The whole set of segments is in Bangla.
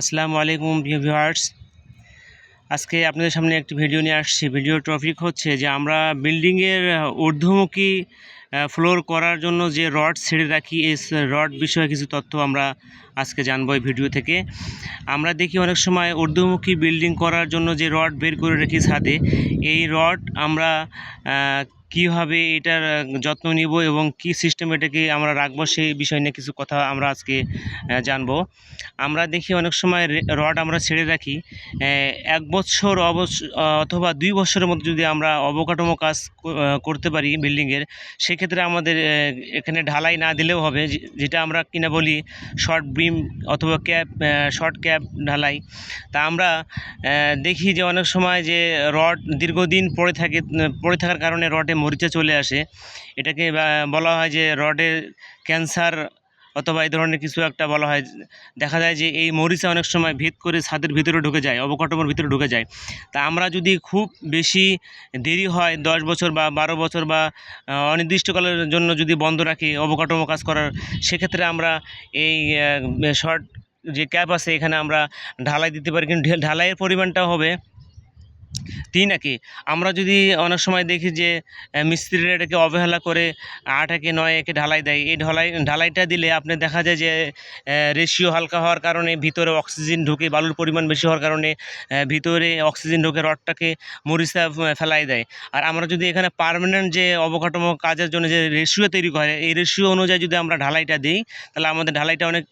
আসসালামু আলাইকুম ভিউয়ার্স। আজকে আপনাদের সামনে একটি ভিডিও নিয়ে আসছি। ভিডিওর টপিক হচ্ছে যে আমরা বিল্ডিংয়ের ঊর্ধ্বমুখী ফ্লোর করার জন্য যে রড ছেড়ে রাখি, এই রড বিষয়ে কিছু তথ্য আমরা আজকে জানবো এই ভিডিও থেকে। আমরা দেখি অনেক সময় ঊর্ধ্বমুখী বিল্ডিং করার জন্য যে রড বের করে রাখি ছাদে, এই রড আমরা কীভাবে এটার যত্ন নিব এবং কি সিস্টেম এটাকে আমরা রাখবো, সেই বিষয় নিয়ে কিছু কথা আমরা আজকে জানবো। আমরা দেখি অনেক সময় রড আমরা ছেড়ে রাখি 1 বছর অথবা 2 বছরের মধ্যে যদি আমরা অবকাঠামো কাজ করতে পারি বিল্ডিংয়ের, সেক্ষেত্রে আমাদের এখানে ঢালাই না দিলেও হবে, যেটা আমরা কিনা বলি শর্ট বিম অথবা শর্ট ক্যাপ ঢালাই। তা আমরা দেখি যে অনেক সময় যে রড দীর্ঘদিন পড়ে থাকার কারণে রডে মরিচা চলে আসে। এটাকে বলা হয় যে রডের ক্যান্সার অথবা এই ধরনের কিছু একটা বলা হয়। দেখা যায় যে এই মরিচা অনেক সময় ভেদ করে ছাদের ভিতরে ঢুকে যায়, অবকাঠামোর ভিতরে ঢুকে যায়। তা আমরা যদি খুব বেশি দেরি হয়, 10 বছর বা 12 বছর বা অনির্দিষ্টকালের জন্য যদি বন্ধ রাখি অবকাঠামো কাজ করার, সেক্ষেত্রে আমরা এই শর্ট যে ক্যাপ আছে এখানে আমরা ঢালাই দিতে পারি। কিন্তু ঢালাইয়ের পরিমাণটা হবে 3 একে। আমরা যদি অনেক সময় দেখি যে মিস্ত্রিরা এটাকে অবহেলা করে 8 একে 9 একে ঢালাই দেয়। এই ঢালাইটা দিলে আপনি দেখা যায় যে রেশিও হালকা হওয়ার কারণে ভিতরে অক্সিজেন ঢুকে, বালুর পরিমাণ বেশি হওয়ার কারণে ভিতরে অক্সিজেন ঢুকে রডটাকে মরিচা ফেলাই দেয়। আর আমরা যদি এখানে পার্মানেন্ট যে অবকাঠামো কাজের জন্য যে রেশিও তৈরি করে, এই রেশিও অনুযায়ী যদি আমরা ঢালাইটা দিই, তাহলে আমাদের ঢালাইটা অনেক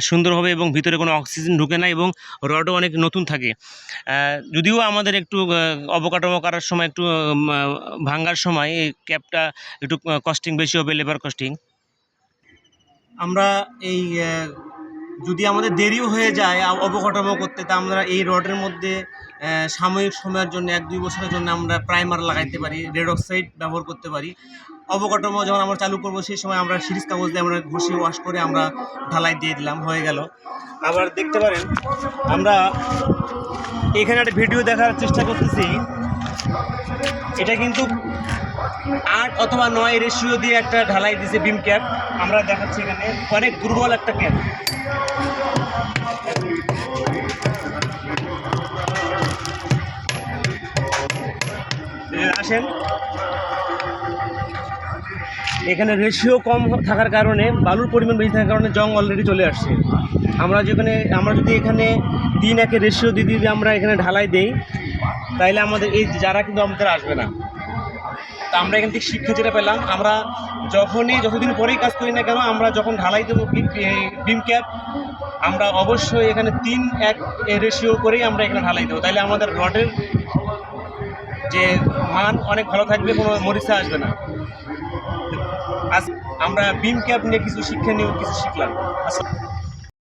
সুন্দর হবে এবং ভিতরে কোনো অক্সিজেন ঢুকে না এবং রডও অনেক নতুন থাকে। যদিও আমাদের একটু অবকাঠামো করার সময় একটু ভাঙার সময় এই ক্যাপটা একটু কস্টিং বেশি হবে, লেবার কস্টিং। আমরা এই যদি আমাদের দেরিও হয়ে যায় অবকাঠামো করতে, তা আমরা এই রডের মধ্যে সাময়িক সময়ের জন্য 1-2 বছরের জন্য আমরা প্রাইমার লাগাইতে পারি, রেড অক্সাইড ব্যবহার করতে পারি। অবকাঠামো যখন আমরা চালু করব সেই সময় আমরা সিরিজ কাগজ দিয়ে আমরা ঘষে ওয়াশ করে আমরা ঢালাই দিয়ে দিলাম, হয়ে গেল। আবার দেখতে পারেন আমরা এখানে একটা ভিডিও দেখার চেষ্টা করতেছি। এটা কিন্তু 8 অথবা 9 রেশিও দিয়ে একটা ঢালাই দিয়েছে বিম ক্যাপ। আমরা দেখাচ্ছি এখানে অনেক দুর্বল একটা ক্যাপ। আসেন, এখানে রেশিও কম থাকার কারণে, বালুর পরিমাণ বেশি থাকার কারণে জং অলরেডি চলে আসছে। আমরা যদি এখানে 3 একে রেশিও দিয়ে আমরা এখানে ঢালাই দেই, তাইলে আমাদের এই যারা কিন্তু আমাদের আসবে না। তা আমরা এখান থেকে শিক্ষা যেটা পেলাম, আমরা যতদিন পরেই কাজ করি না কেন, আমরা যখন ঢালাই দেবো বিম ক্যাপ, আমরা অবশ্যই এখানে 3-1 রেশিও করেই আমরা এখানে ঢালাই দেবো। তাইলে আমাদের রডের যে মান অনেক ভালো থাকবে, কোনো মরিচা আসবে না। আজ আমরা বিম ক্যাপ নিয়ে কিছু শিক্ষা নিয়েও কিছু শিখলাম।